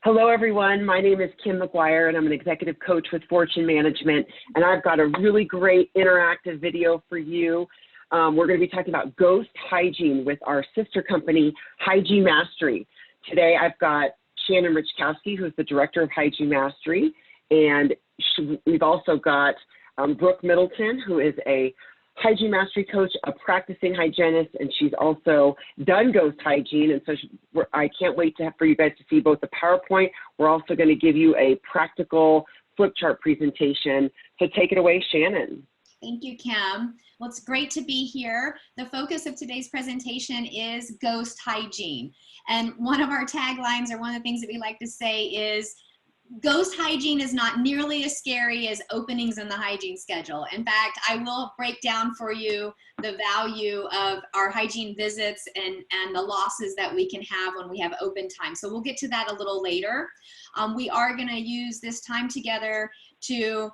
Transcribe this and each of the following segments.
Hello, everyone. My name is Kim McGuire, and I'm an executive coach with Fortune Management, and I've got a really great interactive video for you. We're going to be talking about ghost hygiene with our sister company, Hygiene Mastery. Today, I've got Shannon Richkowski, who's the director of Hygiene Mastery, and we've also got Brooke Middleton, who is a Hygiene Mastery coach, a practicing hygienist, and she's also done ghost hygiene. And so I can't wait for you guys to see both the PowerPoint. We're also going to give you a practical flip chart presentation. So take it away, Shannon. Thank you, Kim. Well, it's great to be here. The focus of today's presentation is ghost hygiene. And one of our taglines, or one of the things that we like to say, is ghost hygiene is not nearly as scary as openings in the hygiene schedule. In fact, I will break down for you the value of our hygiene visits and the losses that we can have when we have open time. So we'll get to that a little later. We are going to use this time together to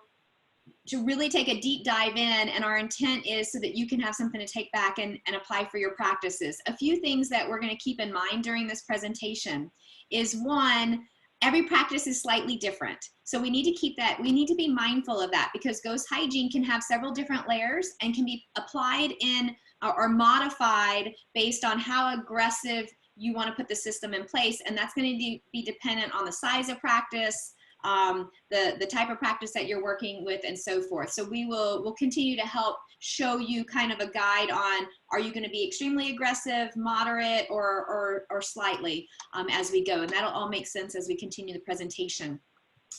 really take a deep dive in, and our intent is so that you can have something to take back and apply for your practices. A few things that we're going to keep in mind during this presentation is, one, every practice is slightly different. So we need to keep that, we need to be mindful of that, because ghost hygiene can have several different layers and can be applied in or modified based on how aggressive you want to put the system in place. And that's going to be dependent on the size of practice, the type of practice that you're working with, and so forth. So we'll continue to help show you kind of a guide on, are you going to be extremely aggressive, moderate, or slightly as we go. And that'll all make sense as we continue the presentation.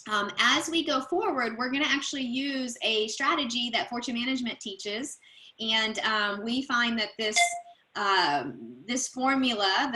As we go forward, we're going to actually use a strategy that Fortune Management teaches. And we find that this formula,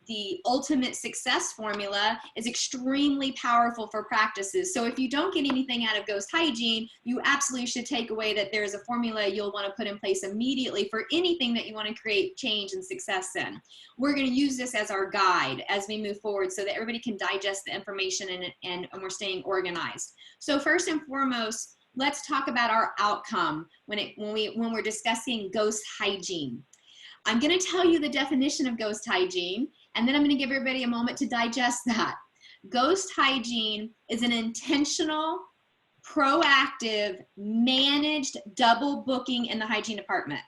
the ultimate success formula, is extremely powerful for practices. So if you don't get anything out of ghost hygiene, you absolutely should take away that there's a formula you'll want to put in place immediately for anything that you want to create change and success in. We're going to use this as our guide as we move forward so that everybody can digest the information and we're staying organized. So first and foremost, let's talk about our outcome when we're discussing ghost hygiene. I'm going to tell you the definition of ghost hygiene, and then I'm going to give everybody a moment to digest that. Ghost hygiene is an intentional, proactive, managed double booking in the hygiene department.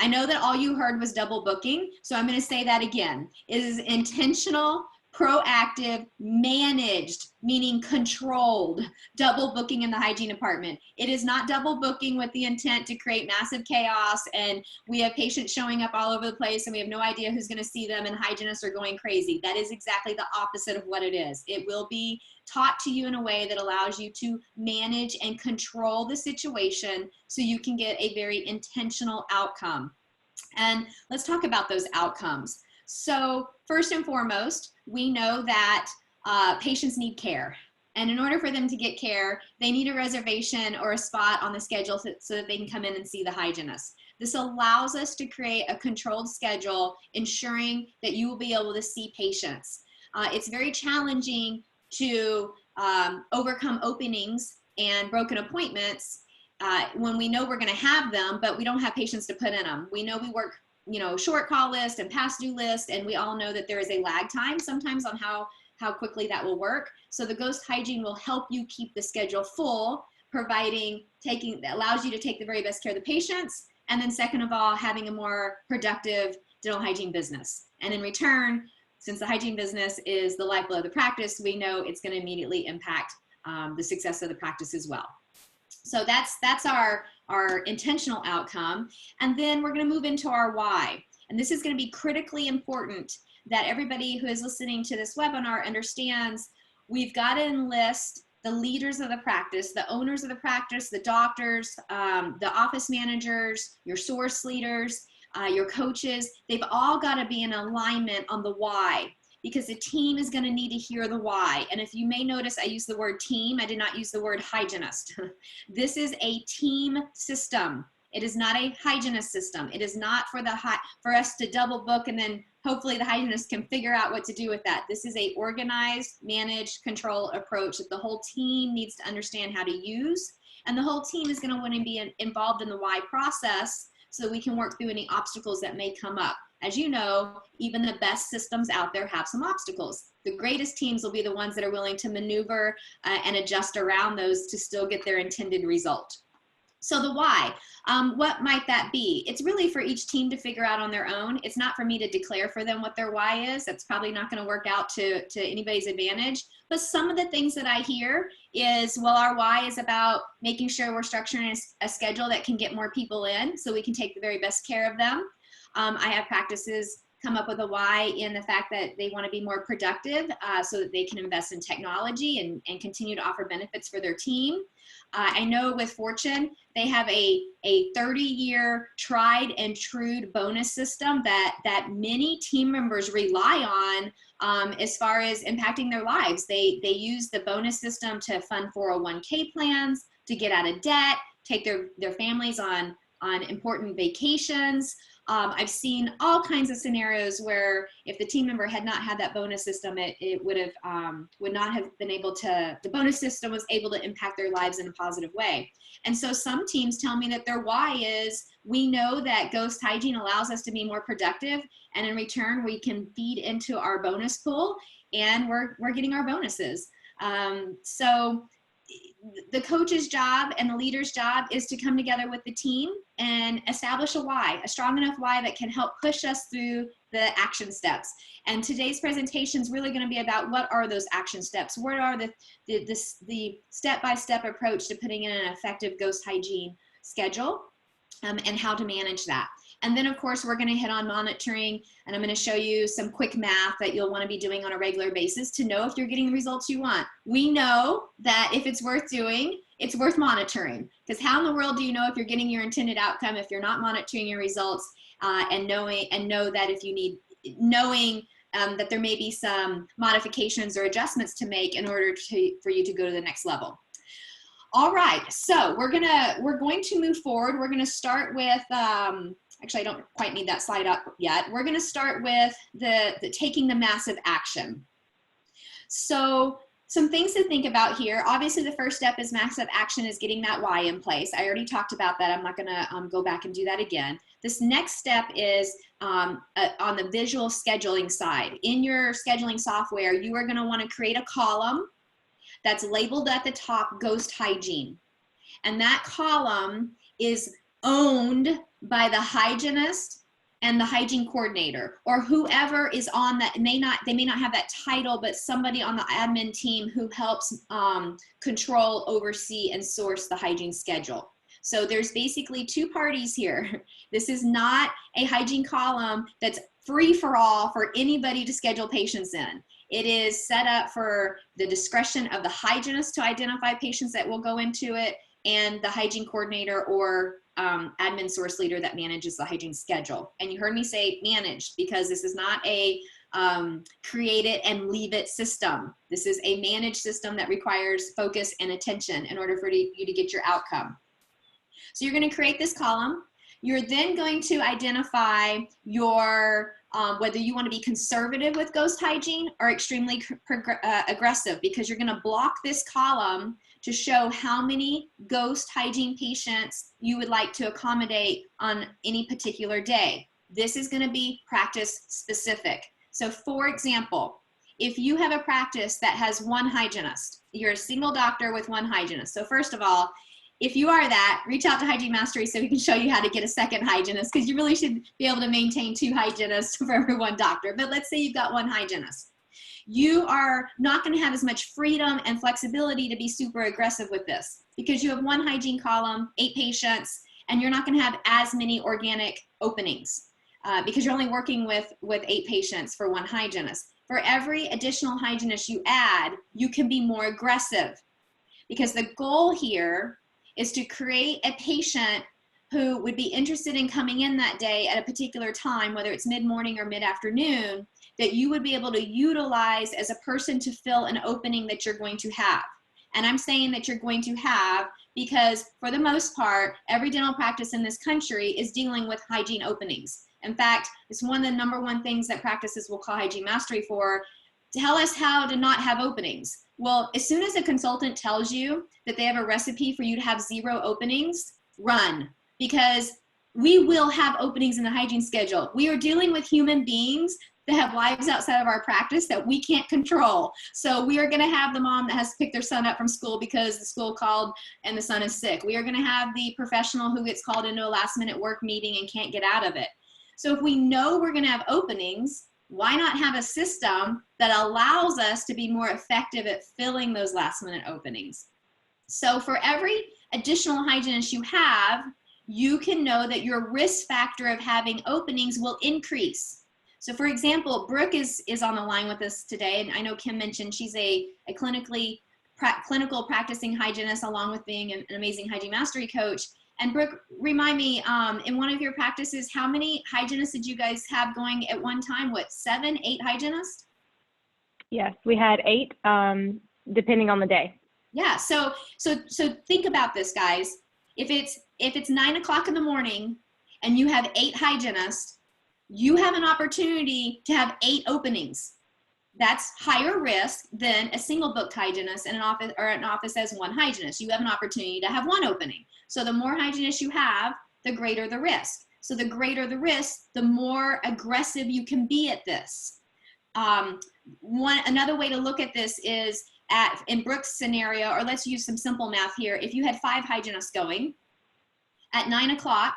I know that all you heard was double booking, so I'm going to say that again. It is intentional, proactive, managed, meaning controlled, double booking in the hygiene department. It is not double booking with the intent to create massive chaos, and we have patients showing up all over the place and we have no idea who's going to see them, and hygienists are going crazy. That is exactly the opposite of what it is. It will be taught to you in a way that allows you to manage and control the situation so you can get a very intentional outcome. And let's talk about those outcomes. So first and foremost, we know that patients need care. And in order for them to get care, they need a reservation or a spot on the schedule so that they can come in and see the hygienist. This allows us to create a controlled schedule, ensuring that you will be able to see patients. It's very challenging to overcome openings and broken appointments when we know we're going to have them, but we don't have patients to put in them. We know we work short call list and past due list, and we all know that there is a lag time sometimes on how quickly that will work. So the ghost hygiene will help you keep the schedule full, that allows you to take the very best care of the patients, and then second of all, having a more productive dental hygiene business. And in return, since the hygiene business is the lifeblood of the practice, we know it's going to immediately impact the success of the practice as well. So that's our intentional outcome. And then we're going to move into our why. And this is going to be critically important that everybody who is listening to this webinar understands. We've got to enlist the leaders of the practice, the owners of the practice, the doctors, the office managers, your source leaders, your coaches. They've all got to be in alignment on the why, because the team is going to need to hear the why. And if you may notice, I use the word team. I did not use the word hygienist. This is a team system. It is not a hygienist system. It is not for us to double book and then hopefully the hygienist can figure out what to do with that. This is a organized, managed, control approach that the whole team needs to understand how to use. And the whole team is going to want to be involved in the why process so that we can work through any obstacles that may come up. as you know, even the best systems out there have some obstacles. The greatest teams will be the ones that are willing to maneuver and adjust around those to still get their intended result. So the why, what might that be? It's really for each team to figure out on their own. It's not for me to declare for them what their why is. That's probably not going to work out to anybody's advantage. But some of the things that I hear is, well, our why is about making sure we're structuring a schedule that can get more people in so we can take the very best care of them. I have practices come up with a why in the fact that they want to be more productive so that they can invest in technology and continue to offer benefits for their team. I know with Fortune, they have a 30-year tried and true bonus system that many team members rely on as far as impacting their lives. They use the bonus system to fund 401k plans, to get out of debt, take their families on important vacations. I've seen all kinds of scenarios where if the team member had not had that bonus system, it would not have been able to, the bonus system was able to impact their lives in a positive way. And so some teams tell me that their why is, we know that Ghost Hygiene allows us to be more productive, and in return, we can feed into our bonus pool, and we're getting our bonuses. So the coach's job and the leader's job is to come together with the team and establish a why, a strong enough why that can help push us through the action steps. And today's presentation is really going to be about what are those action steps? What are the step-by-step approach to putting in an effective Ghost Hygiene schedule and how to manage that. And then, of course, we're going to hit on monitoring, and I'm going to show you some quick math that you'll want to be doing on a regular basis to know if you're getting the results you want. We know that if it's worth doing, it's worth monitoring, because how in the world do you know if you're getting your intended outcome if you're not monitoring your results and know that if you need, knowing that there may be some modifications or adjustments to make in order for you to go to the next level. All right, so we're going to move forward. We're going to start with, actually, I don't quite need that slide up yet. We're going to start with the taking the massive action. So some things to think about here. Obviously, the first step is massive action is getting that why in place. I already talked about that. I'm not going to go back and do that again. This next step is on the visual scheduling side. In your scheduling software, you are going to want to create a column that's labeled at the top Ghost Hygiene. And that column is owned by the hygienist and the hygiene coordinator, or whoever is on that. They may not have that title, but somebody on the admin team who helps control, oversee, and source the hygiene schedule. So there's basically two parties here. This is not a hygiene column that's free for all for anybody to schedule patients in. It is set up for the discretion of the hygienist to identify patients that will go into it, and the hygiene coordinator or admin source leader that manages the hygiene schedule. And you heard me say managed, because this is not a create it and leave it system. This is a managed system that requires focus and attention in order for you to get your outcome. So you're going to create this column. You're then going to identify your whether you want to be conservative with Ghost Hygiene or extremely aggressive, because you're going to block this column to show how many Ghost Hygiene patients you would like to accommodate on any particular day. This is going to be practice specific. So for example, if you have a practice that has one hygienist, you're a single doctor with one hygienist. So first of all, if you are that, reach out to Hygiene Mastery so we can show you how to get a second hygienist, because you really should be able to maintain two hygienists for every one doctor. But let's say you've got one hygienist. You are not going to have as much freedom and flexibility to be super aggressive with this, because you have one hygiene column, 8 patients, and you're not going to have as many organic openings because you're only working with 8 patients for one hygienist. For every additional hygienist you add, you can be more aggressive, because the goal here is to create a patient who would be interested in coming in that day at a particular time, whether it's mid-morning or mid-afternoon, that you would be able to utilize as a person to fill an opening that you're going to have. And I'm saying that you're going to have because, for the most part, every dental practice in this country is dealing with hygiene openings. In fact, it's one of the #1 things that practices will call Hygiene Mastery for. Tell us how to not have openings. Well, as soon as a consultant tells you that they have a recipe for you to have 0 openings, run. Because we will have openings in the hygiene schedule. We are dealing with human beings that have lives outside of our practice that we can't control. So we are gonna have the mom that has to pick their son up from school because the school called and the son is sick. We are gonna have the professional who gets called into a last minute work meeting and can't get out of it. So if we know we're gonna have openings, why not have a system that allows us to be more effective at filling those last minute openings? So for every additional hygienist you have, you can know that your risk factor of having openings will increase. So for example, Brooke is on the line with us today, and I know Kim mentioned she's a clinical practicing hygienist along with being an amazing hygiene mastery coach. And Brooke, remind me, in one of your practices, how many hygienists did you guys have going at one time? What, 7, 8 hygienists? Yes, we had 8, depending on the day. Yeah, so think about this, guys. If it's 9 o'clock in the morning and you have 8 hygienists, you have an opportunity to have 8 openings. That's higher risk than a single booked hygienist in an office, or an office as 1 hygienist. You have an opportunity to have 1 opening. So the more hygienists you have, the greater the risk. So the greater the risk, the more aggressive you can be at this. Another way to look at this is in Brooke's scenario, or let's use some simple math here. If you had 5 hygienists going at 9 o'clock,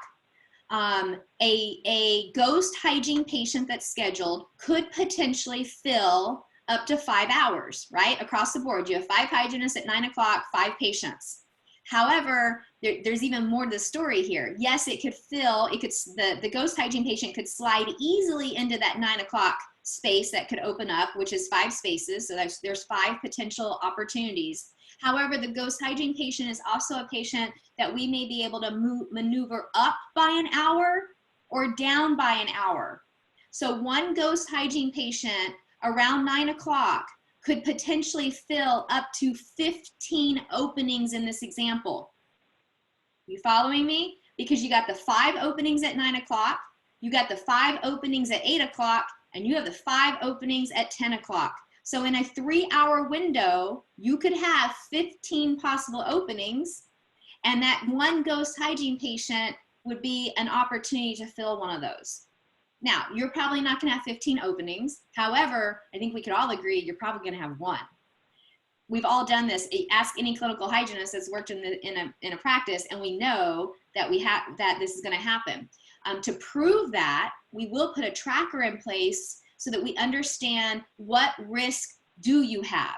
a ghost hygiene patient that's scheduled could potentially fill up to 5 hours, right? Across the board, you have 5 hygienists at 9 o'clock, 5 patients. However, there's even more to the story here. Yes, it could fill, the ghost hygiene patient could slide easily into that 9 o'clock space that could open up, which is 5 spaces. So there's 5 potential opportunities. However, the ghost hygiene patient is also a patient that we may be able to maneuver up by an hour or down by an hour. So one ghost hygiene patient around 9 o'clock could potentially fill up to 15 openings in this example. You following me? Because you got the 5 openings at 9 o'clock, you got the 5 openings at 8 o'clock, and you have the 5 openings at 10 o'clock. So in a 3-hour window, you could have 15 possible openings, and that one ghost hygiene patient would be an opportunity to fill one of those. Now, you're probably not gonna have 15 openings. However, I think we could all agree you're probably gonna have 1. We've all done this. Ask any clinical hygienist that's worked in a practice, and we know that this is gonna happen. To prove that, we will put a tracker in place so that we understand what risk do you have.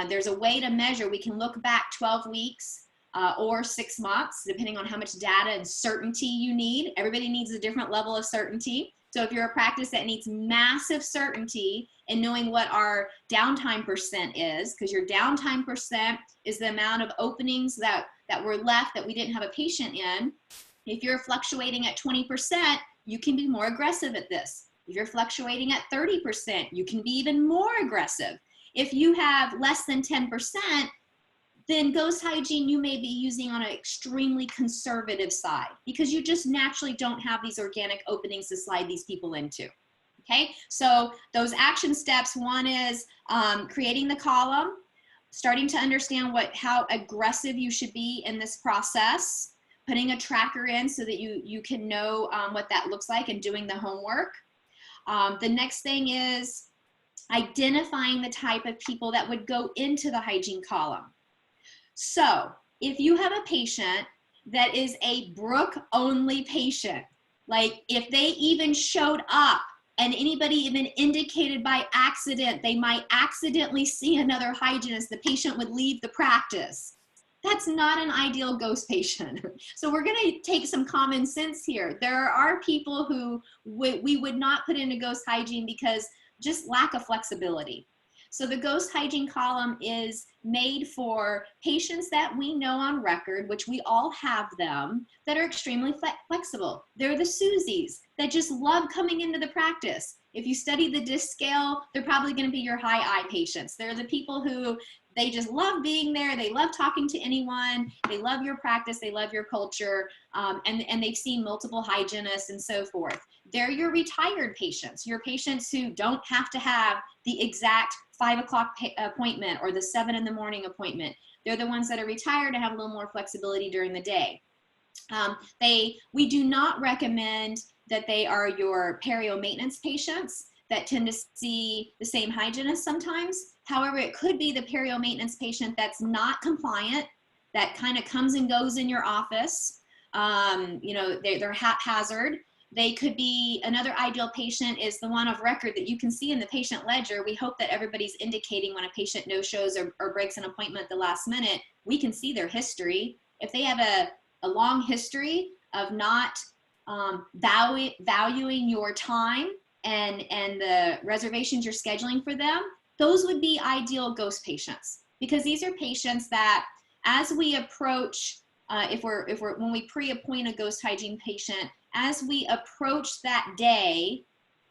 There's a way to measure. We can look back 12 weeks or 6 months, depending on how much data and certainty you need. Everybody needs a different level of certainty. So if you're a practice that needs massive certainty in knowing what our downtime percent is, because your downtime percent is the amount of openings that were left that we didn't have a patient in. If you're fluctuating at 20%, you can be more aggressive at this. If you're fluctuating at 30%, you can be even more aggressive. If you have less than 10%, then ghost hygiene you may be using on an extremely conservative side because you just naturally don't have these organic openings to slide these people into. Okay, so those action steps, one is creating the column, starting to understand how aggressive you should be in this process, putting a tracker in so that you can know what that looks like and doing the homework. The next thing is identifying the type of people that would go into the hygiene column. So if you have a patient that is a Brooke only patient, like if they even showed up and anybody even indicated by accident, they might accidentally see another hygienist, the patient would leave the practice. That's not an ideal ghost patient. So we're gonna take some common sense here. There are people who we would not put into ghost hygiene because just lack of flexibility. So the ghost hygiene column is made for patients that we know on record, which we all have them, that are extremely flexible. They're the Susies that just love coming into the practice. If you study the DISC scale, they're probably gonna be your high I patients. They're the people who they just love being there. They love talking to anyone. They love your practice. They love your culture. And they've seen multiple hygienists and so forth. They're your retired patients, your patients who don't have to have the exact 5 o'clock appointment or the 7 in the morning appointment. They're the ones that are retired and have a little more flexibility during the day. We do not recommend that they are your perio maintenance patients that tend to see the same hygienist sometimes. However, it could be the perio maintenance patient that's not compliant, that kind of comes and goes in your office. They're haphazard. They could be, another ideal patient is the one of record that you can see in the patient ledger. We hope that everybody's indicating when a patient no-shows or breaks an appointment at the last minute. We can see their history. If they have a long history of not valuing your time and the reservations you're scheduling for them, those would be ideal ghost patients, because these are patients that, as we approach, when we pre-appoint a ghost hygiene patient, as we approach that day,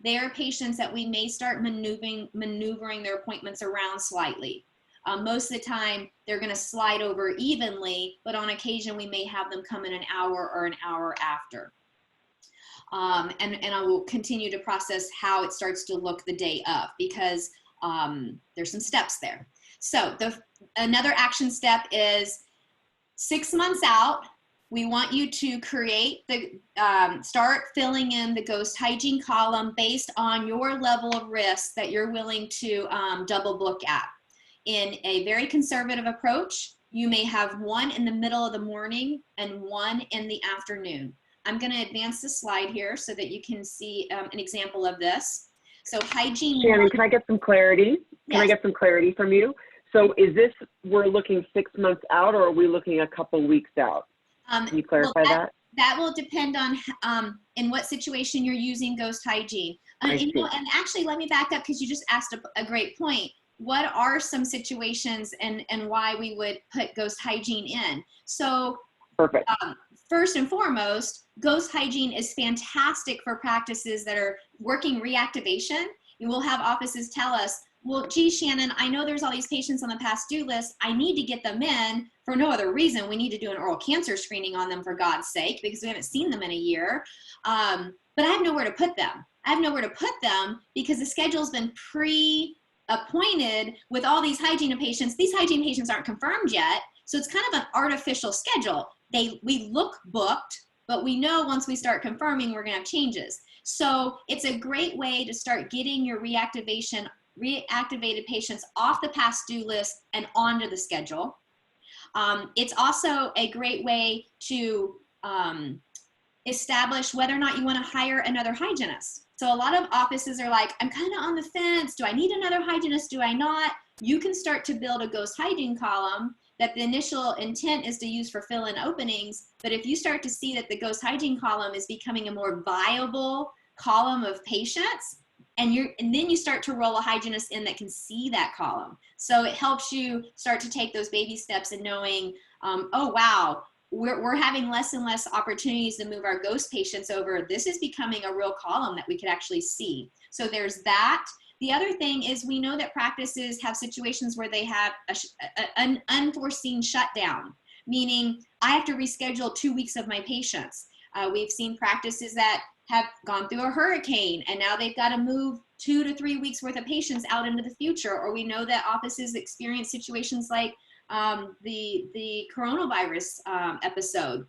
they are patients that we may start maneuvering their appointments around slightly. Most of the time, they're going to slide over evenly, but on occasion, we may have them come in an hour or an hour after. And I will continue to process how it starts to look the day of, because there's some steps there. So another action step is 6 months out, we want you to create start filling in the ghost hygiene column based on your level of risk that you're willing to double book at. In a very conservative approach, you may have one in the middle of the morning and one in the afternoon. I'm going to advance the slide here so that you can see an example of this. So hygiene. Shannon, can I get some clarity? Can I Yes. get some clarity from you? So is this, we're looking 6 months out, or are we looking a couple weeks out? Can you clarify that? That will depend on in what situation you're using ghost hygiene. And actually, let me back up, because you just asked a great point. What are some situations and why we would put ghost hygiene in? So Perfect. First and foremost, ghost hygiene is fantastic for practices that are working reactivation. You will have offices tell us, well, gee, Shannon, I know there's all these patients on the past due list. I need to get them in for no other reason. We need to do an oral cancer screening on them, for God's sake, because we haven't seen them in a year. But I have nowhere to put them. I have nowhere to put them because the schedule's been pre-appointed with all these hygiene patients. These hygiene patients aren't confirmed yet. So it's kind of an artificial schedule. We look booked, but we know once we start confirming, we're going to have changes. So it's a great way to start getting your reactivated patients off the past due list and onto the schedule. It's also a great way to establish whether or not you want to hire another hygienist. So a lot of offices are like, I'm kind of on the fence. Do I need another hygienist? Do I not? You can start to build a ghost hygiene column that the initial intent is to use for fill-in openings. But if you start to see that the ghost hygiene column is becoming a more viable column of patients, and then you start to roll a hygienist in that can see that column. So it helps you start to take those baby steps in knowing, oh, wow, we're having less and less opportunities to move our ghost patients over. This is becoming a real column that we could actually see. So there's that. The other thing is, we know that practices have situations where they have an unforeseen shutdown, meaning I have to reschedule 2 weeks of my patients. We've seen practices that have gone through a hurricane and now they've got to move 2 to 3 weeks worth of patients out into the future. Or we know that offices experience situations like the coronavirus episode.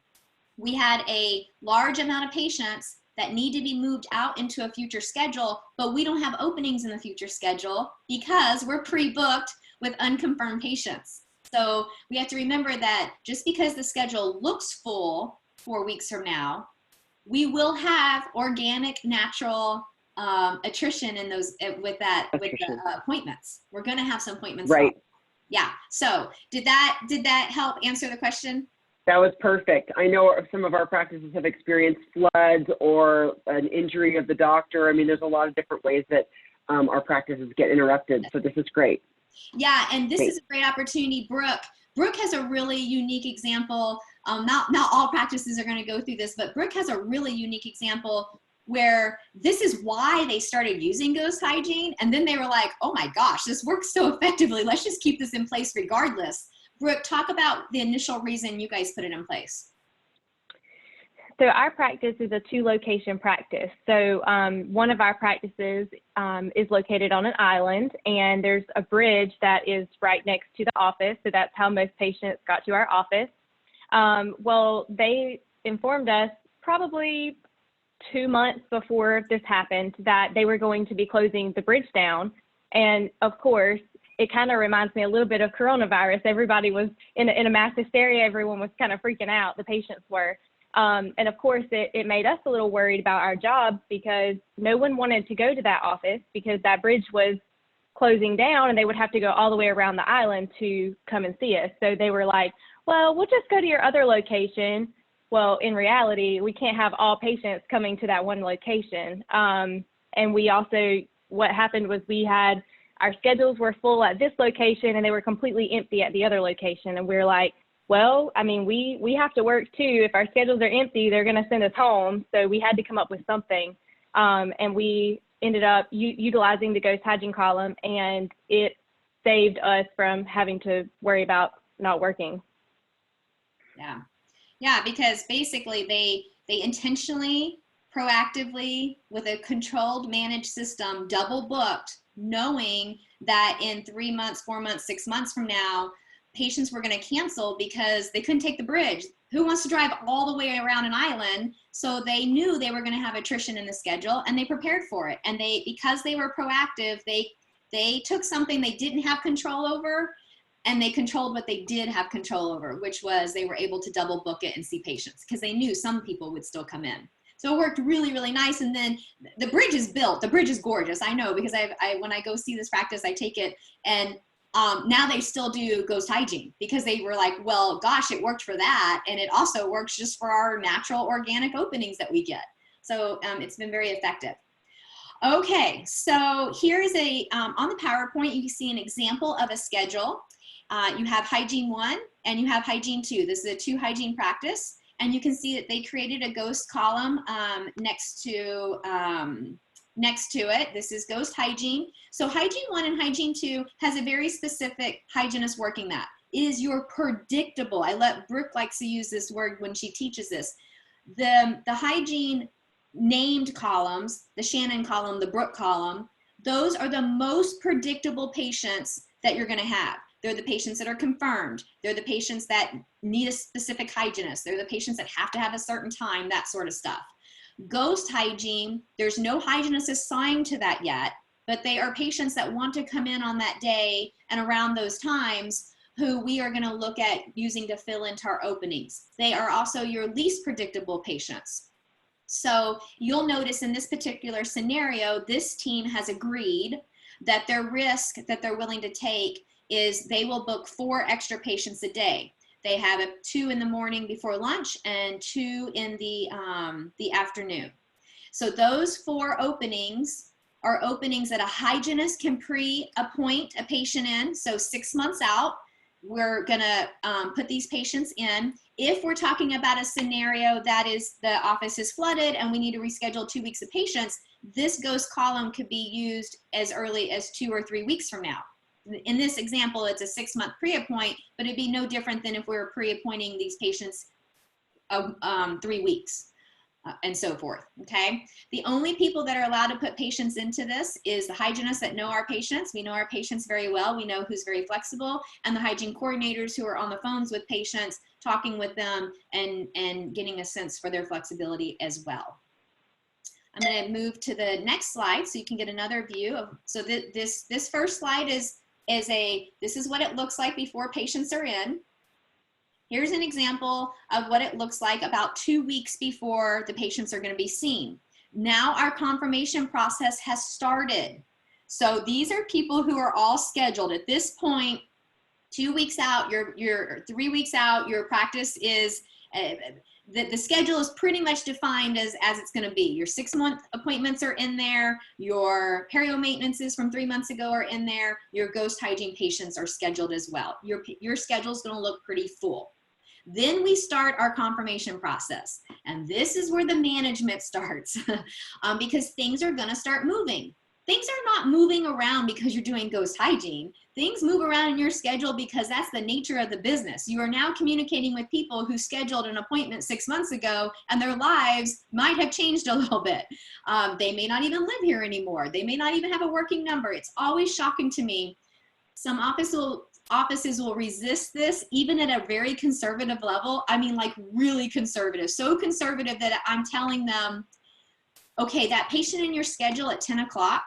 We had a large amount of patients that need to be moved out into a future schedule, but we don't have openings in the future schedule because we're pre-booked with unconfirmed patients. So we have to remember that just because the schedule looks full 4 weeks from now, we will have organic, natural attrition in those with the appointments. We're going to have some appointments. Right. Yeah. So did that help answer the question? That was perfect. I know some of our practices have experienced floods or an injury of the doctor. I mean, there's a lot of different ways that our practices get interrupted. So this is great. Yeah, and this is a great opportunity. Brooke has a really unique example. Not all practices are going to go through this, but Brooke has a really unique example where this is why they started using ghost hygiene. And then they were like, oh my gosh, this works so effectively. Let's just keep this in place regardless. Brooke, talk about the initial reason you guys put it in place. So our practice is a 2-location practice. So one of our practices is located on an island, and there's a bridge that is right next to the office. So that's how most patients got to our office. Well, they informed us probably 2 months before this happened that they were going to be closing the bridge down. And of course, it kind of reminds me a little bit of coronavirus. Everybody was in a mass hysteria. Everyone was kind of freaking out. The patients were. And of course, it made us a little worried about our jobs because no one wanted to go to that office because that bridge was closing down and they would have to go all the way around the island to come and see us. So they were like, well, we'll just go to your other location. Well, in reality, we can't have all patients coming to that one location. And we also, what happened was our schedules were full at this location and they were completely empty at the other location. And we were like, well, I mean, we have to work too. If our schedules are empty, they're going to send us home. So we had to come up with something. And we ended up utilizing the ghost hygiene column, and it saved us from having to worry about not working. Yeah. Yeah, because basically they intentionally, proactively, with a controlled, managed system, double booked, knowing that in 3 months, 4 months, 6 months from now, patients were going to cancel because they couldn't take the bridge. Who wants to drive all the way around an island? So they knew they were going to have attrition in the schedule, and they prepared for it. And because they were proactive, they took something they didn't have control over, and they controlled what they did have control over, which was they were able to double book it and see patients because they knew some people would still come in. So it worked really, really nice. And then the bridge is built. The bridge is gorgeous. I know, because when I go see this practice, I take it, and now they still do ghost hygiene because they were like, well, gosh, it worked for that. And it also works just for our natural organic openings that we get. So it's been very effective. Okay, so here is on the PowerPoint, you can see an example of a schedule. You have Hygiene 1 and you have Hygiene 2. This is a 2 hygiene practice. And you can see that they created a ghost column next to it. This is ghost hygiene. So Hygiene 1 and Hygiene 2 has a very specific hygienist working that. It is your predictable. I let Brooke likes to use this word when she teaches this. The hygiene named columns, the Shannon column, the Brooke column, those are the most predictable patients that you're going to have. They're the patients that are confirmed. They're the patients that need a specific hygienist. They're the patients that have to have a certain time, that sort of stuff. Ghost hygiene, there's no hygienist assigned to that yet, but they are patients that want to come in on that day and around those times who we are going to look at using to fill into our openings. They are also your least predictable patients. So you'll notice in this particular scenario, this team has agreed that their risk that they're willing to take is they will book 4 extra patients a day. They have 2 in the morning before lunch and 2 in the afternoon. So those 4 openings are openings that a hygienist can pre-appoint a patient in. So 6 months out, we're gonna put these patients in. If we're talking about a scenario that is the office is flooded and we need to reschedule 2 weeks of patients, this ghost column could be used as early as 2 or 3 weeks from now. In this example, it's a 6-month pre-appoint, but it'd be no different than if we were pre-appointing these patients 3 weeks and so forth, okay? The only people that are allowed to put patients into this is the hygienists that know our patients. We know our patients very well. We know who's very flexible, and the hygiene coordinators who are on the phones with patients, talking with them and getting a sense for their flexibility as well. I'm going to move to the next slide so you can get another view of, so this first slide this is what it looks like before patients are in. Here's an example of what it looks like about 2 weeks before the patients are going to be seen. Now our confirmation process has started. So these are people who are all scheduled at this point. 2 weeks out, you're 3 weeks out, your practice is, the schedule is pretty much defined as it's going to be. Your 6-month appointments are in there. Your perio maintenances from 3 months ago are in there. Your ghost hygiene patients are scheduled as well. Your schedule is going to look pretty full. Then we start our confirmation process. And this is where the management starts because things are going to start moving. Things are not moving around because you're doing ghost hygiene. Things move around in your schedule because that's the nature of the business. You are now communicating with people who scheduled an appointment 6 months ago, and their lives might have changed a little bit. They may not even live here anymore. They may not even have a working number. It's always shocking to me. Some offices offices will resist this even at a very conservative level. I mean, like really conservative, so conservative that I'm telling them, okay, that patient in your schedule at 10 o'clock,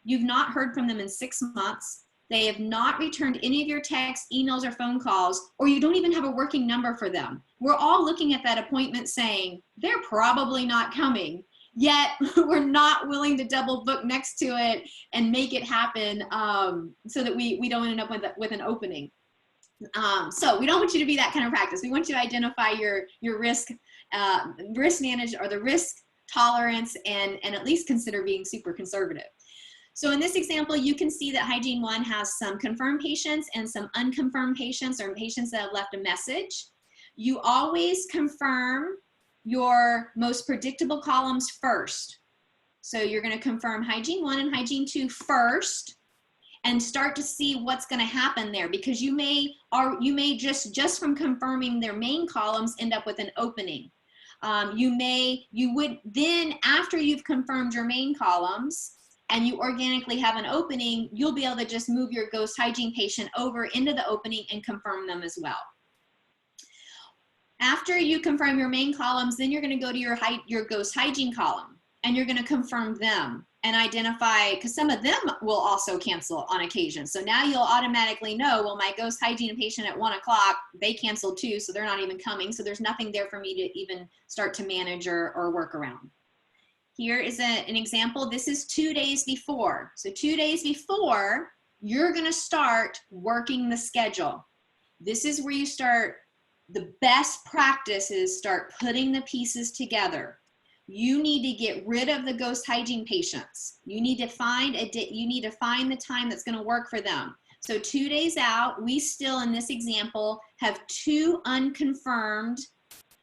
you've not heard from them in 6 months. They have not returned any of your texts, emails, or phone calls, or you don't even have a working number for them. We're all looking at that appointment saying, they're probably not coming, yet we're not willing to double book next to it and make it happen so that we don't end up with an opening. So we don't want you to be that kind of practice. We want you to identify your risk manage, or the risk tolerance, and at least consider being super conservative. So in this example, you can see that Hygiene 1 has some confirmed patients and some unconfirmed patients, or patients that have left a message. You always confirm your most predictable columns first. So you're going to confirm Hygiene 1 and Hygiene 2 first and start to see what's going to happen there, because you may just from confirming their main columns end up with an opening. You would then, after you've confirmed your main columns and you organically have an opening, you'll be able to just move your ghost hygiene patient over into the opening and confirm them as well. After you confirm your main columns, then you're going to go to your ghost hygiene column, and you're going to confirm them and identify, because some of them will also cancel on occasion. So now you'll automatically know, well, my ghost hygiene patient at 1 o'clock, they canceled too, so they're not even coming. So there's nothing there for me to even start to manage or work around. Here is an example. This is 2 days before. So 2 days before, you're going to start working the schedule. This is where you start. The best practice is start putting the pieces together. You need to get rid of the ghost hygiene patients. You need to find the time that's going to work for them. So 2 days out, we still, in this example, have 2 unconfirmed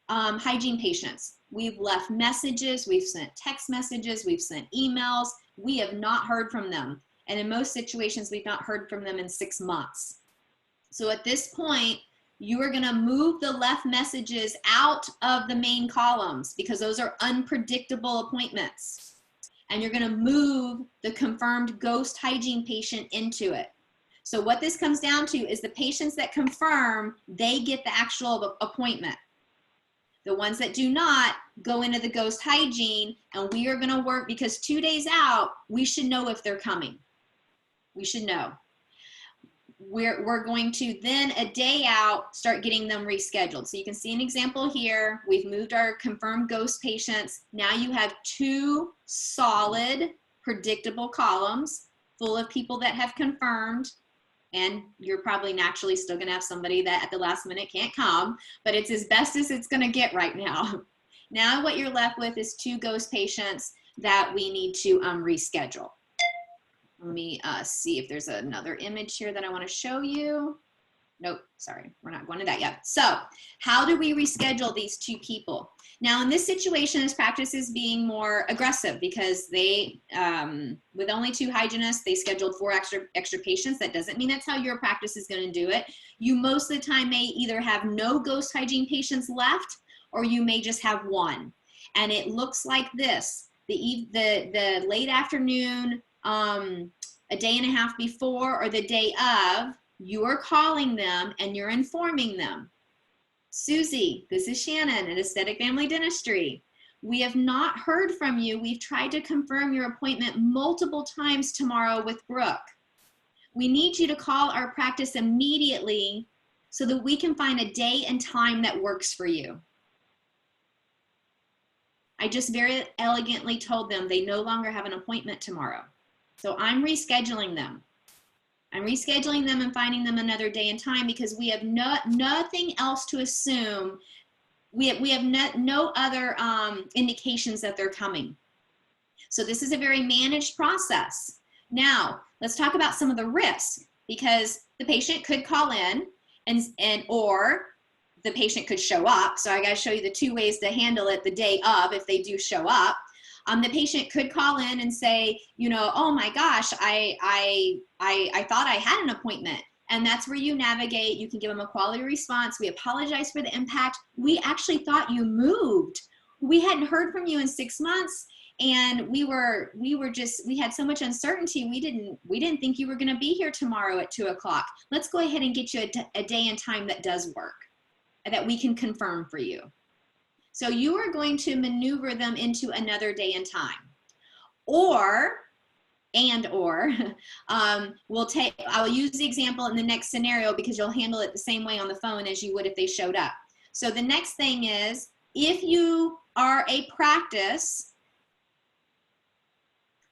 hygiene patients. We've left messages, we've sent text messages, we've sent emails. We have not heard from them. And in most situations, we've not heard from them in 6 months. So at this point, you are going to move the left messages out of the main columns, because those are unpredictable appointments. And you're going to move the confirmed ghost hygiene patient into it. So what this comes down to is the patients that confirm, they get the actual appointment. The ones that do not go into the ghost hygiene, and we are going to work, because 2 days out, we should know if they're coming. We should know. We're going to then, a day out, start getting them rescheduled. So you can see an example here. We've moved our confirmed ghost patients. Now you have 2 solid, predictable columns full of people that have confirmed. And you're probably naturally still going to have somebody that at the last minute can't come, but it's as best as it's going to get right now. Now what you're left with is 2 ghost patients that we need to reschedule. Let me see if there's another image here that I want to show you. Nope, sorry, we're not going to that yet. So how do we reschedule these 2 people? Now in this situation, this practice is being more aggressive, because they, with only 2 hygienists, they scheduled 4 extra patients. That doesn't mean that's how your practice is going to do it. You most of the time may either have no ghost hygiene patients left, or you may just have 1. And it looks like this. The late afternoon, a day and a half before, or the day of, you're calling them and you're informing them. Susie, this is Shannon at Aesthetic Family Dentistry. We have not heard from you. We've tried to confirm your appointment multiple times tomorrow with Brooke. We need you to call our practice immediately so that we can find a day and time that works for you. I just very elegantly told them they no longer have an appointment tomorrow. So I'm rescheduling them. I'm rescheduling them and finding them another day and time, because we have nothing else to assume. We have no other indications that they're coming. So this is a very managed process. Now, let's talk about some of the risks, because the patient could call in or the patient could show up. So I got to show you the 2 ways to handle it the day of if they do show up. The patient could call in and say, you know, oh my gosh, I thought I had an appointment. And that's where you navigate. You can give them a quality response. We apologize for the impact. We actually thought you moved. We hadn't heard from you in 6 months. And we had so much uncertainty. We didn't think you were going to be here tomorrow at 2 o'clock. Let's go ahead and get you a day and time that does work, that we can confirm for you. So you are going to maneuver them into another day and time. Or I'll use the example in the next scenario because you'll handle it the same way on the phone as you would if they showed up. So the next thing is, if you are a practice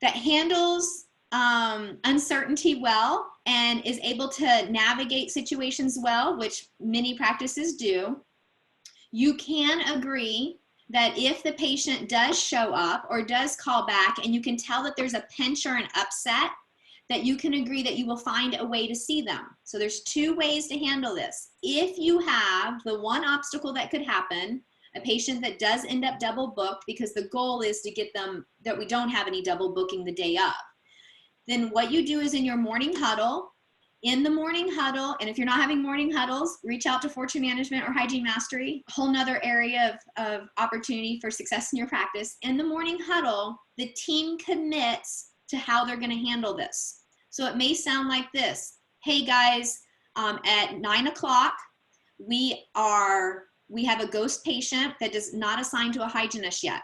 that handles uncertainty well and is able to navigate situations well, which many practices do, you can agree that if the patient does show up or does call back and you can tell that there's a pinch or an upset, that you can agree that you will find a way to see them. So there's two ways to handle this. If you have the one obstacle that could happen, a patient that does end up double booked, because the goal is to get them that we don't have any double booking the day of, then what you do is in your morning huddle, and if you're not having morning huddles, reach out to Fortune Management or Hygiene Mastery, a whole nother area of opportunity for success in your practice. In the morning huddle, the team commits to how they're going to handle this. So it may sound like this. Hey guys, at 9 o'clock, we have a ghost patient that is not assigned to a hygienist yet.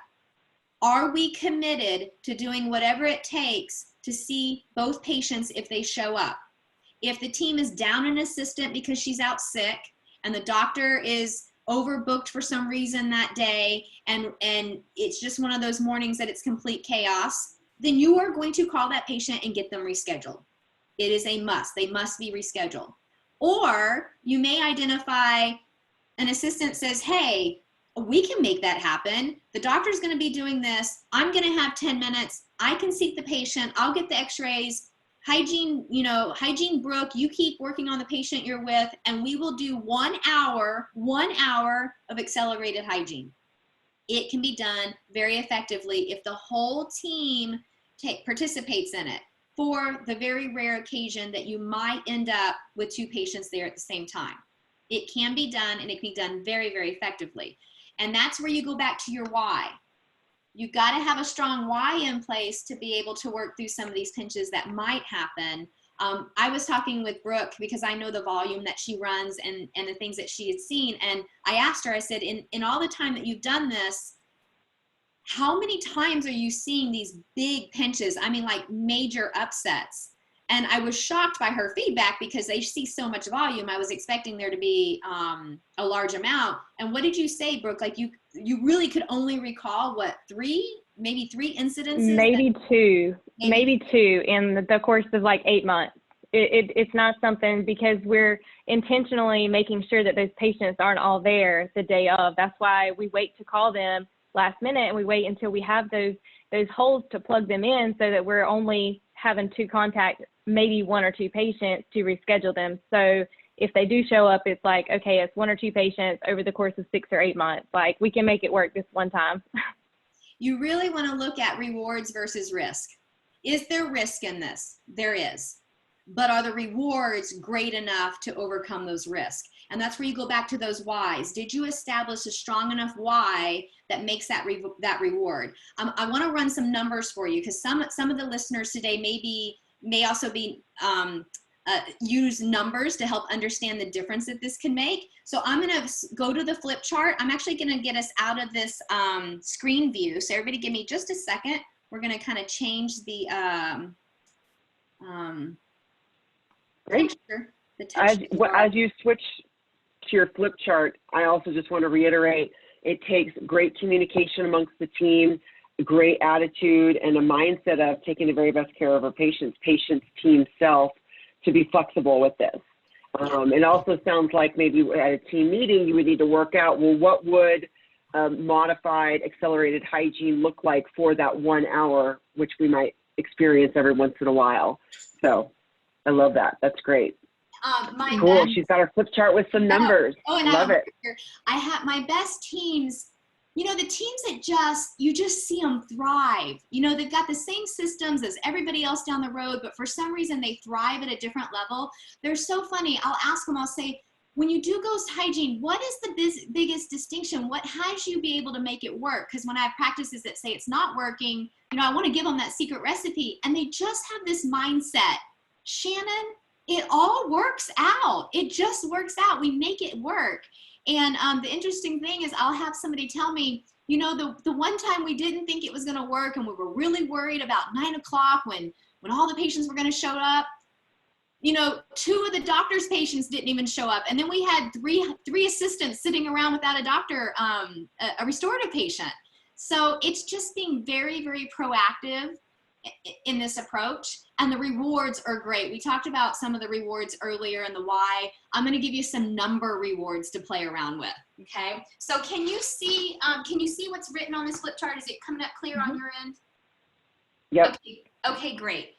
Are we committed to doing whatever it takes to see both patients if they show up? If the team is down an assistant because she's out sick and the doctor is overbooked for some reason that day, and it's just one of those mornings that it's complete chaos, then you are going to call that patient and get them rescheduled. It is a must. They must be rescheduled. Or you may identify an assistant says, hey, we can make that happen. The doctor's going to be doing this. I'm going to have 10 minutes. I can seat the patient. I'll get the x-rays. Hygiene, Brooke, you keep working on the patient you're with, and we will do 1 hour of accelerated hygiene. It can be done very effectively if the whole team participates in it, for the very rare occasion that you might end up with 2 patients there at the same time. It can be done, and it can be done very, very effectively. And that's where you go back to your why. You've got to have a strong why in place to be able to work through some of these pinches that might happen. I was talking with Brooke because I know the volume that she runs and the things that she had seen. And I asked her, I said, in all the time that you've done this, how many times are you seeing these big pinches? I mean, like major upsets. And I was shocked by her feedback because they see so much volume. I was expecting there to be a large amount. And what did you say, Brooke? Like you really could only recall what, maybe three incidences? Maybe two in the course of like 8 months. It's not something, because we're intentionally making sure that those patients aren't all there the day of. That's why we wait to call them last minute, and we wait until we have those holes to plug them in, so that we're only having to contact maybe 1 or 2 patients to reschedule them. So if they do show up, it's like, okay, it's 1 or 2 patients over the course of 6 or 8 months. Like, we can make it work this one time. You really want to look at rewards versus risk. Is there risk in this? There is. But are the rewards great enough to overcome those risks? And that's where you go back to those whys. Did you establish a strong enough why that makes that reward? I want to run some numbers for you, because some of the listeners today may also be use numbers to help understand the difference that this can make. So I'm going to go to the flip chart. I'm actually going to get us out of this screen view. So everybody give me just a second. We're going to kind of change the Great. As you switch to your flip chart, I also just want to reiterate, it takes great communication amongst the team, great attitude, and a mindset of taking the very best care of our patients, team, self, to be flexible with this. It also sounds like maybe at a team meeting, you would need to work out, well, what would modified accelerated hygiene look like for that 1 hour, which we might experience every once in a while. So I love that. That's great. Cool. She's got her flip chart with some numbers. And love it. I have my best teams. You know, the teams that you just see them thrive. You know, they've got the same systems as everybody else down the road, but for some reason they thrive at a different level. They're so funny. I'll ask them, I'll say, when you do ghost hygiene, what is the biggest distinction? What has you be able to make it work? Because when I have practices that say it's not working, I want to give them that secret recipe, and they just have this mindset. Shannon, it all works out. It just works out. We make it work. And the interesting thing is I'll have somebody tell me, the one time we didn't think it was going to work and we were really worried about 9 o'clock when all the patients were going to show up, 2 of the doctor's patients didn't even show up. And then we had three assistants sitting around without a doctor, a restorative patient. So it's just being very, very proactive in this approach. And the rewards are great. We talked about some of the rewards earlier and the why. I'm going to give you some number rewards to play around with. Okay. So can you see what's written on this flip chart? Is it coming up clear on your end? Yep. Okay, great.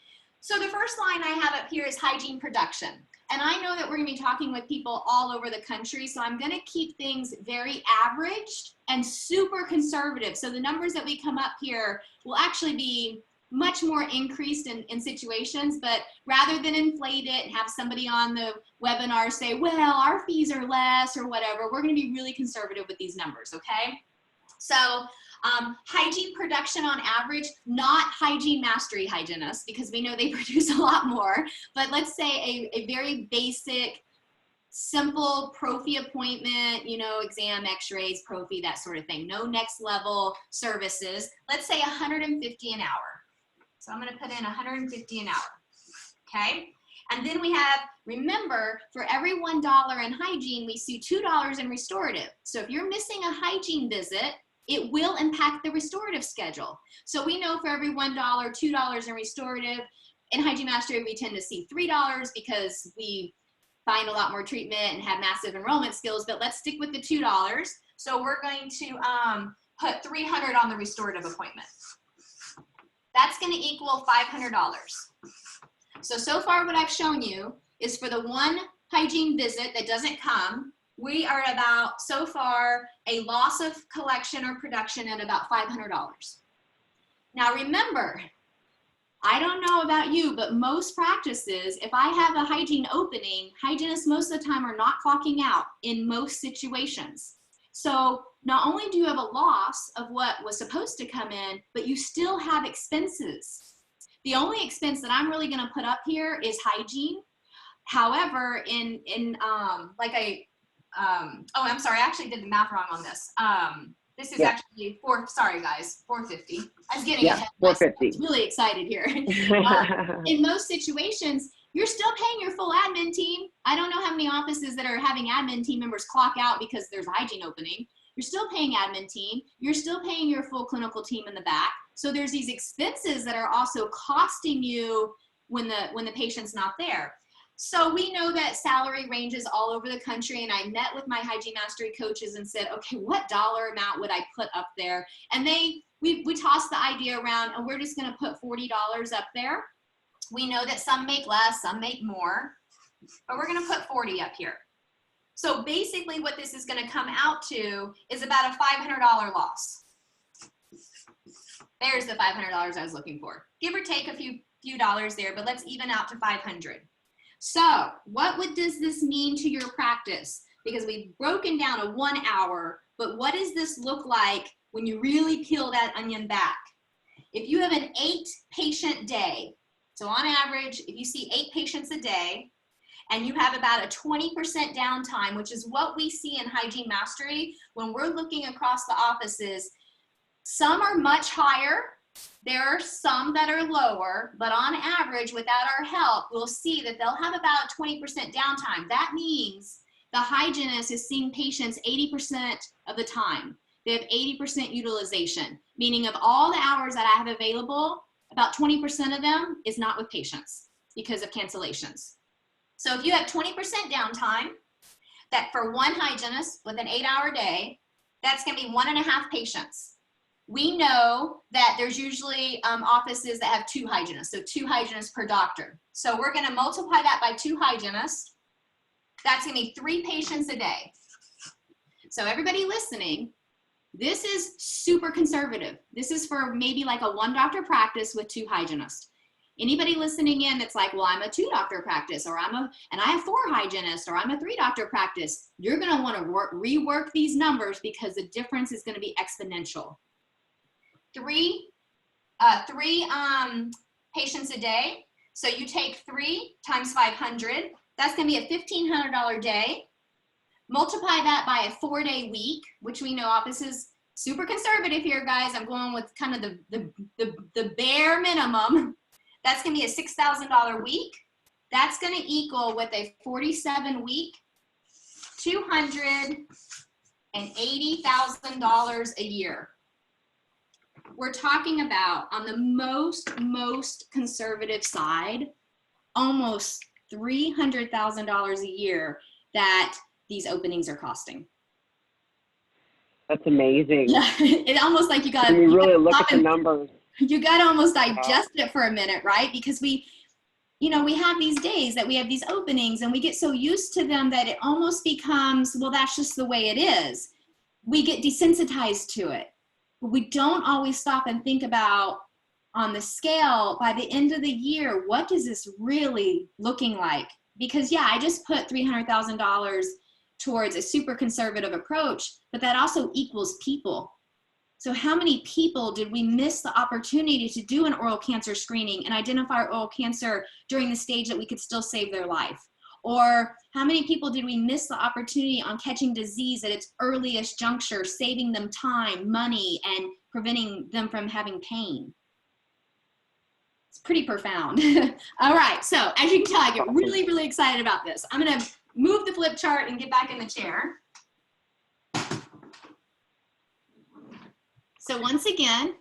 So the first line I have up here is hygiene production. And I know that we're going to be talking with people all over the country, so I'm going to keep things very averaged and super conservative. So the numbers that we come up here will actually be much more increased in situations, but rather than inflate it and have somebody on the webinar say, well, our fees are less or whatever, we're going to be really conservative with these numbers, okay? So hygiene production on average, not hygiene mastery hygienists, because we know they produce a lot more, but let's say a very basic, simple prophy appointment, exam, x-rays, prophy, that sort of thing. No next level services. Let's say 150 an hour. So I'm going to put in 150 an hour, okay? And then we have, remember, for every $1 in hygiene, we see $2 in restorative. So if you're missing a hygiene visit, it will impact the restorative schedule. So we know for every $1, $2 in restorative. In Hygiene Mastery, we tend to see $3 because we find a lot more treatment and have massive enrollment skills, but let's stick with the $2. So we're going to put $300 on the restorative appointment. That's going to equal $500. So far what I've shown you is for the one hygiene visit that doesn't come, we are at about, so far, a loss of collection or production at about $500. Now remember, I don't know about you, but most practices, if I have a hygiene opening, hygienists most of the time are not clocking out in most situations. So not only do you have a loss of what was supposed to come in, but you still have expenses. The only expense that I'm really going to put up here is hygiene. However, I'm sorry, I actually did the math wrong on this. This is actually sorry guys, 450. I was getting ahead. 450. I'm really excited here. In most situations, you're still paying your full admin team. I don't know how many offices that are having admin team members clock out because there's a hygiene opening. You're still paying admin team. You're still paying your full clinical team in the back. So there's these expenses that are also costing you when the patient's not there. So we know that salary ranges all over the country, and I met with my Hygiene Mastery coaches and said, okay, what dollar amount would I put up there? And we tossed the idea around, and we're just going to put $40 up there. We know that some make less, some make more, but we're going to put 40 up here. So basically what this is going to come out to is about a $500 loss. There's the $500 I was looking for. Give or take a few dollars there, but let's even out to 500. So what does this mean to your practice? Because we've broken down a 1 hour, but what does this look like when you really peel that onion back? If you have an 8-patient day, so on average, if you see 8 patients a day, and you have about a 20% downtime, which is what we see in Hygiene Mastery, when we're looking across the offices, some are much higher. There are some that are lower, but on average, without our help, we'll see that they'll have about 20% downtime. That means the hygienist is seeing patients 80% of the time. They have 80% utilization, meaning of all the hours that I have available, about 20% of them is not with patients because of cancellations. So if you have 20% downtime, that for one hygienist with an 8-hour day, that's going to be 1.5 patients. We know that there's usually offices that have 2 hygienists, so 2 hygienists per doctor. So we're going to multiply that by 2 hygienists. That's going to be 3 patients a day. So everybody listening, this is super conservative. This is for maybe like a 1 doctor practice with 2 hygienists. Anybody listening in that's like, well, I'm a 2-doctor practice, or and I have 4 hygienists, or I'm a 3-doctor practice, you're going to want to rework these numbers because the difference is going to be exponential. 3 patients a day. So you take 3 times 500, that's going to be a $1,500 day. Multiply that by a 4-day week, which we know office is super conservative here, guys. I'm going with kind of the bare minimum. That's going to be a $6,000 week. That's going to equal, with a 47 week, $280,000 a year. We're talking about, on the most conservative side, almost $300,000 a year that these openings are costing. That's amazing. Yeah, it's almost like you got to really look at the numbers. You got to almost digest it for a minute, right? Because we have these days that we have these openings and we get so used to them that it almost becomes, well, that's just the way it is. We get desensitized to it. But we don't always stop and think about, on the scale, by the end of the year, what is this really looking like? Because yeah, I just put $300,000 towards a super conservative approach, but that also equals people. So how many people did we miss the opportunity to do an oral cancer screening and identify oral cancer during the stage that we could still save their life? Or how many people did we miss the opportunity on catching disease at its earliest juncture, saving them time, money, and preventing them from having pain? It's pretty profound. All right, so as you can tell, I get really, really excited about this. I'm gonna move the flip chart and get back in the chair. So once again,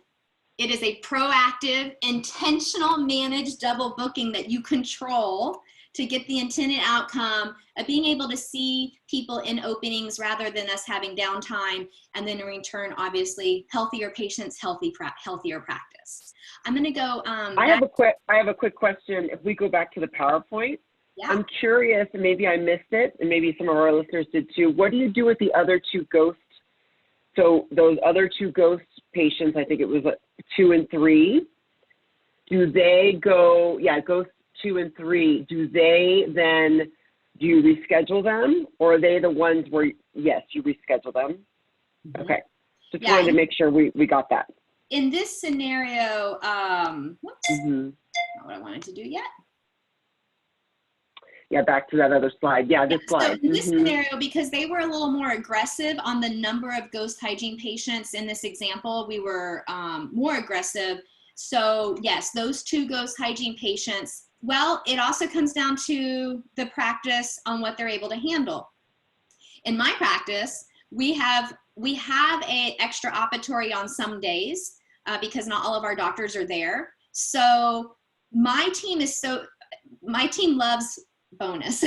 it is a proactive, intentional, managed double booking that you control to get the intended outcome of being able to see people in openings rather than us having downtime, and then in return, obviously, healthier patients, healthier practice. I'm going to go. I have a quick question. If we go back to the PowerPoint, yeah. I'm curious, and maybe I missed it, and maybe some of our listeners did too. What do you do with the other 2 ghosts? So those other 2 ghost patients, I think it was 2 and 3. Do they go? Yeah, ghost 2 and 3. Do you reschedule them, or are they the ones where, yes, you reschedule them? Mm-hmm. Okay. Just wanted to make sure we got that. In this scenario, whoops, mm-hmm. Not what I wanted to do yet. Yeah, back to that other slide. Yeah, this slide. So in this scenario, because they were a little more aggressive on the number of ghost hygiene patients in this example, we were more aggressive. So yes, those 2 ghost hygiene patients, well, it also comes down to the practice on what they're able to handle. In my practice, we have a extra operatory on some days because not all of our doctors are there. So my team loves bonus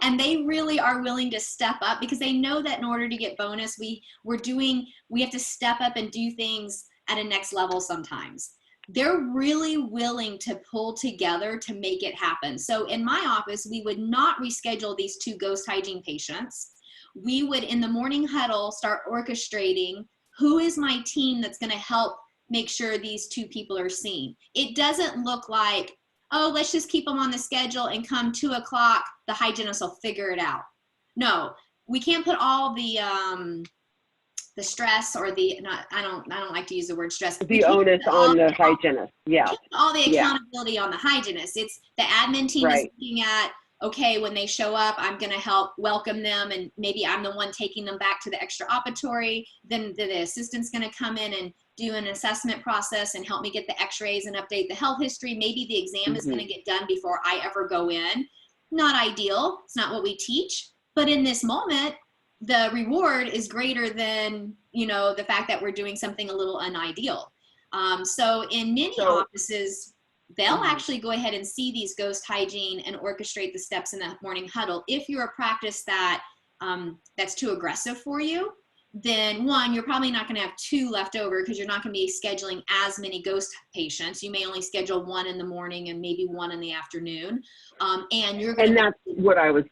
and they really are willing to step up because they know that in order to get bonus, we have to step up and do things at a next level sometimes. They're really willing to pull together to make it happen. So in my office, we would not reschedule these 2 ghost hygiene patients. We would, in the morning huddle, start orchestrating who is my team that's going to help make sure these 2 people are seen. It doesn't look like, oh, let's just keep them on the schedule and come 2 o'clock, the hygienist will figure it out. No, we can't put all the stress or I don't like to use the word stress. The onus on the hygienist. Yeah. All the accountability on the hygienist. It's the admin team is looking at, okay, when they show up, I'm going to help welcome them, and maybe I'm the one taking them back to the extra operatory. Then the assistant's going to come in and do an assessment process and help me get the x-rays and update the health history. Maybe the exam is going to get done before I ever go in. Not ideal. It's not what we teach. But in this moment, the reward is greater than, the fact that we're doing something a little unideal. So in many offices, they'll actually go ahead and see these ghost hygiene and orchestrate the steps in that morning huddle. If you're a practice that that's too aggressive for you, then 1, you're probably not going to have 2 left over because you're not going to be scheduling as many ghost patients. You may only schedule 1 in the morning and maybe 1 in the afternoon. And you're going to. And that's what I was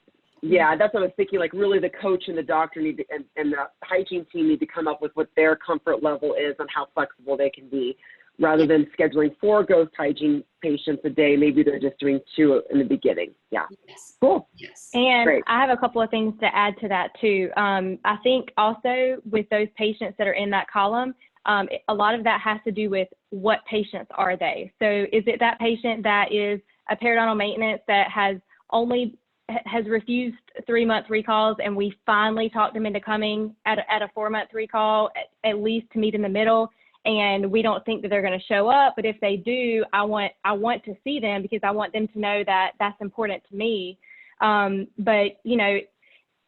thinking, like really the coach and the doctor need to, and the hygiene team need to come up with what their comfort level is and how flexible they can be. rather than scheduling 4 ghost hygiene patients a day. Maybe they're just doing 2 in the beginning. Yeah. Yes. Cool. Yes. And Great. I have a couple of things to add to that too. I think also with those patients that are in that column, a lot of that has to do with what patients are they. So is it that patient that is a periodontal maintenance that has refused 3-month recalls, and we finally talked them into coming at a 4-month recall, at least to meet in the middle, and we don't think that they're going to show up, but if they do, I want to see them because I want them to know that that's important to me. But you know,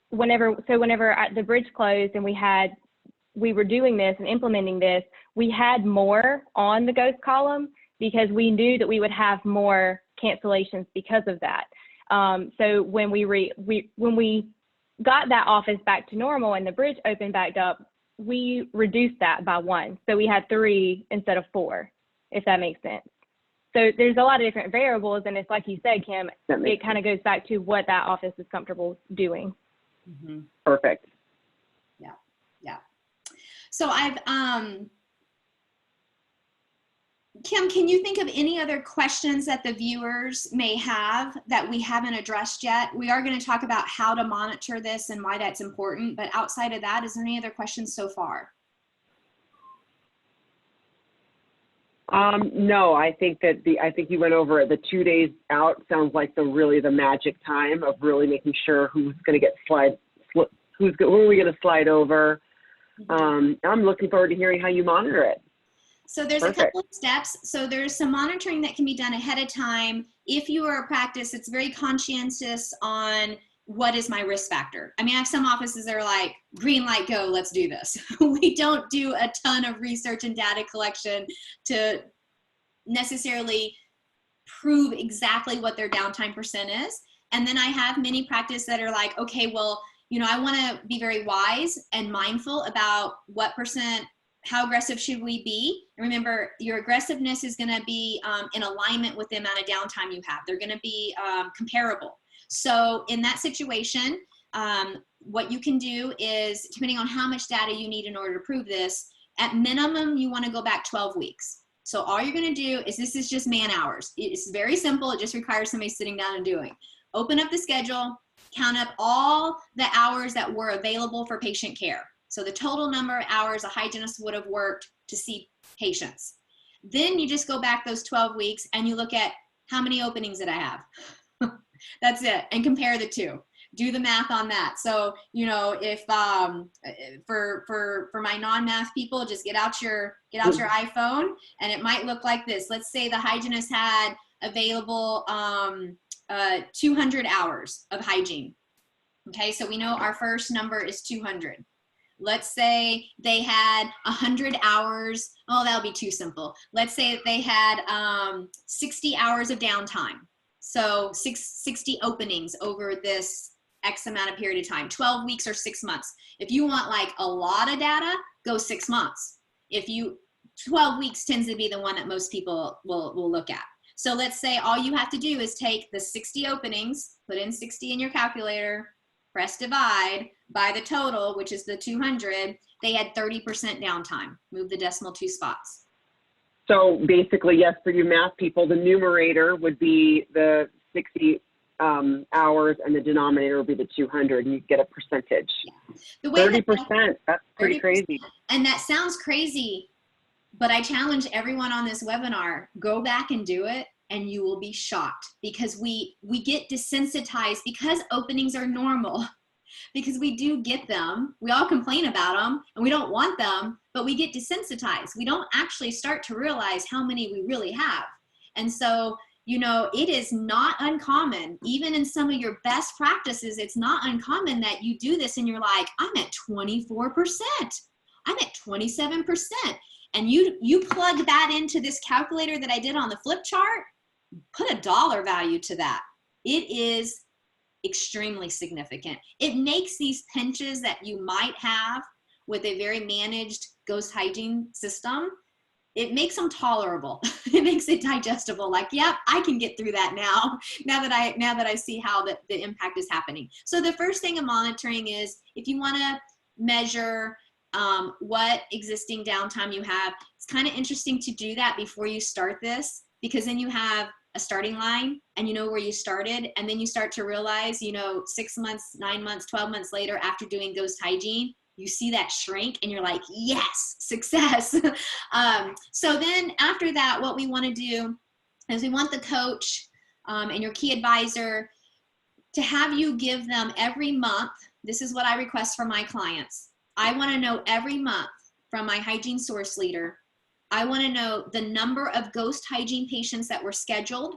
whenever the bridge closed and we were doing this and implementing this, we had more on the ghost column because we knew that we would have more cancellations because of that. So when we got that office back to normal and the bridge opened back up, we reduced that by 1. So we had 3 instead of 4, if that makes sense. So there's a lot of different variables, and it's like you said, Kim, it kind of goes back to what that office is comfortable doing. Mm-hmm. Perfect. Yeah. Yeah. So Kim, can you think of any other questions that the viewers may have that we haven't addressed yet? We are going to talk about how to monitor this and why that's important, but outside of that, is there any other questions so far? No, I think you went over it. The 2 days out sounds like the magic time of really making sure who's going to get who are we going to slide over. I'm looking forward to hearing how you monitor it. So there's a couple of steps. So there's some monitoring that can be done ahead of time. If you are a practice, it's very conscientious on what is my risk factor. I mean, I have some offices that are like, green light, go, let's do this. We don't do a ton of research and data collection to necessarily prove exactly what their downtime percent is. And then I have many practices that are like, okay, well, you know, I want to be very wise and mindful about what percent, how aggressive should we be? Remember, your aggressiveness is going to be in alignment with the amount of downtime you have. They're going to be comparable. So in that situation, what you can do is, depending on how much data you need in order to prove this, at minimum, you want to go back 12 weeks. So all you're going to do is, this is just man hours. It's very simple. It just requires somebody sitting down and doing. Open up the schedule, count up all the hours that were available for patient care. So the total number of hours a hygienist would have worked to see patients. Then you just go back those 12 weeks and you look at how many openings did I have? That's it. And compare the two. Do the math on that. So, you know, if for my non-math people, just get out your iPhone, and it might look like this. Let's say the hygienist had available 200 hours of hygiene. Okay, so we know our first number is 200. Let's say they had 100 hours. Oh, that'll be too simple. Let's say that they had 60 hours of downtime. So 60 openings over this X amount of period of time, 12 weeks or 6 months. If you want like a lot of data, go 6 months. 12 weeks tends to be the one that most people will look at. So let's say all you have to do is take the 60 openings, put in 60 in your calculator, press divide by the total, which is the 200. They had 30% downtime. Move the decimal 2 spots. So basically, yes, for you math people, the numerator would be the 60 hours and the denominator would be the 200, and you get a percentage. Yeah. The way 30%, that's pretty 30%. Crazy. And that sounds crazy, but I challenge everyone on this webinar, go back and do it, and you will be shocked, because we get desensitized because openings are normal. Because we do get them, we all complain about them, and we don't want them, but we get desensitized. We don't actually start to realize how many we really have. And so, you know, it is not uncommon, even in some of your best practices, it's not uncommon that you do this and you're like, I'm at 24%, I'm at 27%. And you plug that into this calculator that I did on the flip chart, put a dollar value to that. It is extremely significant. It makes these pinches that you might have with a very managed ghost hygiene system, it makes them tolerable. It makes it digestible. Like, yep, I can get through that now that I see how the impact is happening. So the first thing of monitoring is, if you want to measure what existing downtime you have. It's kind of interesting to do that before you start this, because then you have a starting line and you know where you started, and then you start to realize, 6 months, 9 months, 12 months later after doing ghost hygiene, you see that shrink and you're like, yes, success. So then after that, what we want to do is we want the coach and your key advisor to have you give them every month. This is what I request for my clients. I want to know every month from my hygiene source leader, I want to know the number of ghost hygiene patients that were scheduled.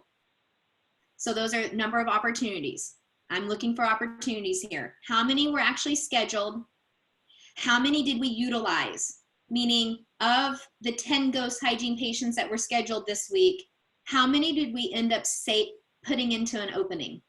So those are number of opportunities. I'm looking for opportunities here. How many were actually scheduled? How many did we utilize? Meaning, of the 10 ghost hygiene patients that were scheduled this week, how many did we end up putting into an opening?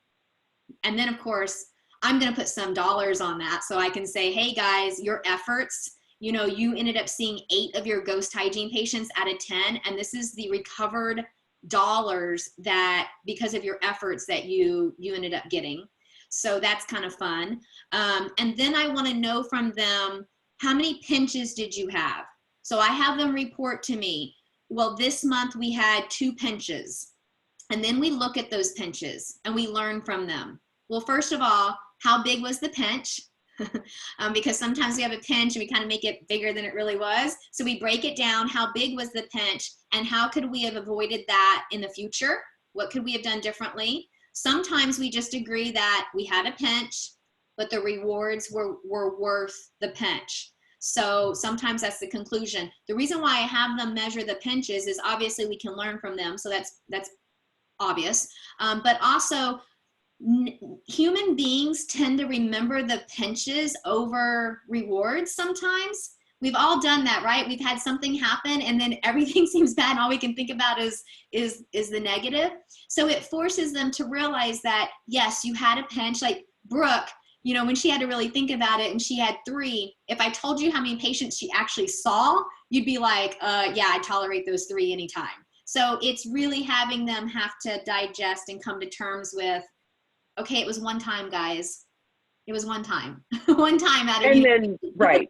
And then of course, I'm going to put some dollars on that so I can say, hey guys, your efforts, you ended up seeing 8 of your ghost hygiene patients out of 10. And this is the recovered dollars that because of your efforts that you ended up getting. So that's kind of fun. And then I want to know from them, how many pinches did you have? So I have them report to me, well, this month we had 2 pinches. And then we look at those pinches and we learn from them. Well, first of all, how big was the pinch? Because sometimes we have a pinch and we kind of make it bigger than it really was. So we break it down. How big was the pinch and how could we have avoided that in the future? What could we have done differently? Sometimes we just agree that we had a pinch, but the rewards were worth the pinch. So sometimes that's the conclusion. The reason why I have them measure the pinches is obviously we can learn from them. So that's obvious. But also, human beings tend to remember the pinches over rewards sometimes. We've all done that, right? We've had something happen and then everything seems bad and all we can think about is the negative. So it forces them to realize that, yes, you had a pinch. Like Brooke, when she had to really think about it and she had 3, if I told you how many patients she actually saw, you'd be like, yeah, I tolerate those 3 anytime. So it's really having them have to digest and come to terms with, okay, it was one time, guys. It was one time. One time out of Right.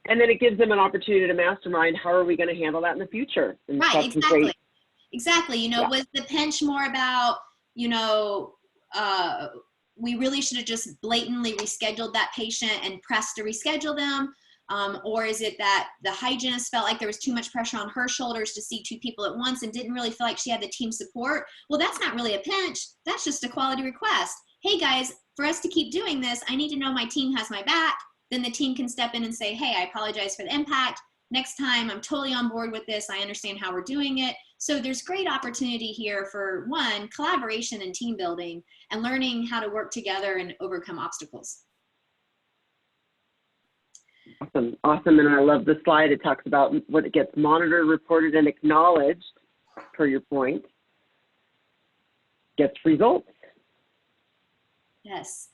And then it gives them an opportunity to mastermind, how are we going to handle that in the future? And right, exactly. Exactly. Yeah. Was the pinch more about, we really should have just blatantly rescheduled that patient and pressed to reschedule them? Or is it that the hygienist felt like there was too much pressure on her shoulders to see 2 people at once and didn't really feel like she had the team support? Well, that's not really a pinch. That's just a quality request. Hey guys, for us to keep doing this, I need to know my team has my back. Then the team can step in and say, hey, I apologize for the impact. Next time, I'm totally on board with this. I understand how we're doing it. So there's great opportunity here for, one, collaboration and team building and learning how to work together and overcome obstacles. Awesome. And I love the slide. It talks about what it gets monitored, reported, and acknowledged, per your point, gets results. Yes.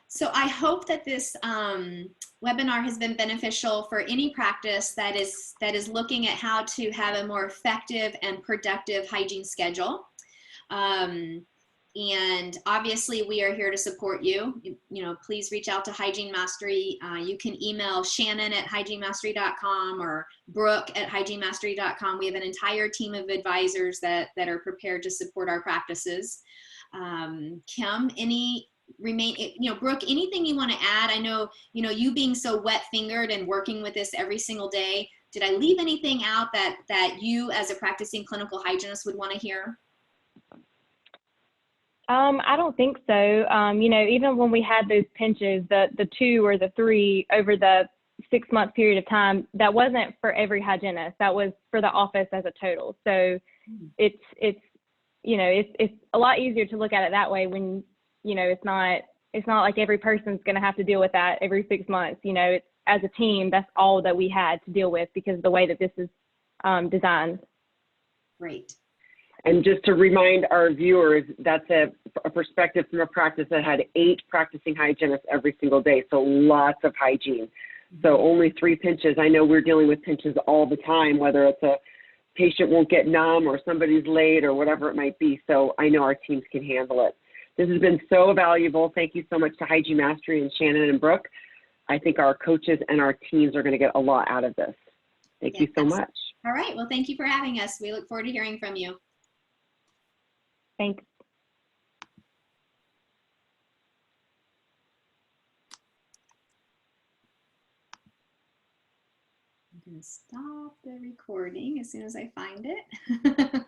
So I hope that this webinar has been beneficial for any practice that is looking at how to have a more effective and productive hygiene schedule. And obviously we are here to support you. Please reach out to Hygiene Mastery. You can email Shannon at hygienemmastery.com or Brooke at hygienemmastery.com. We have an entire team of advisors that are prepared to support our practices. Kim, Brooke, anything you want to add? I know, you being so wet-fingered and working with this every single day, did I leave anything out that you as a practicing clinical hygienist would want to hear? I don't think so. Even when we had those pinches, the 2 or the 3 over the 6-month period of time, that wasn't for every hygienist. That was for the office as a total. So it's a lot easier to look at it that way when, it's not like every person's going to have to deal with that every 6 months. It's, as a team, that's all that we had to deal with because of the way that this is designed. Great. And just to remind our viewers, that's a perspective from a practice that had 8 practicing hygienists every single day, so lots of hygiene. So only 3 pinches. I know we're dealing with pinches all the time, whether it's a patient won't get numb or somebody's late or whatever it might be. So I know our teams can handle it. This has been so valuable. Thank you so much to Hygiene Mastery and Shannon and Brooke. I think our coaches and our teams are going to get a lot out of this. Thank you so much. All right. Well, thank you for having us. We look forward to hearing from you. Thanks. I'm going to stop the recording as soon as I find it.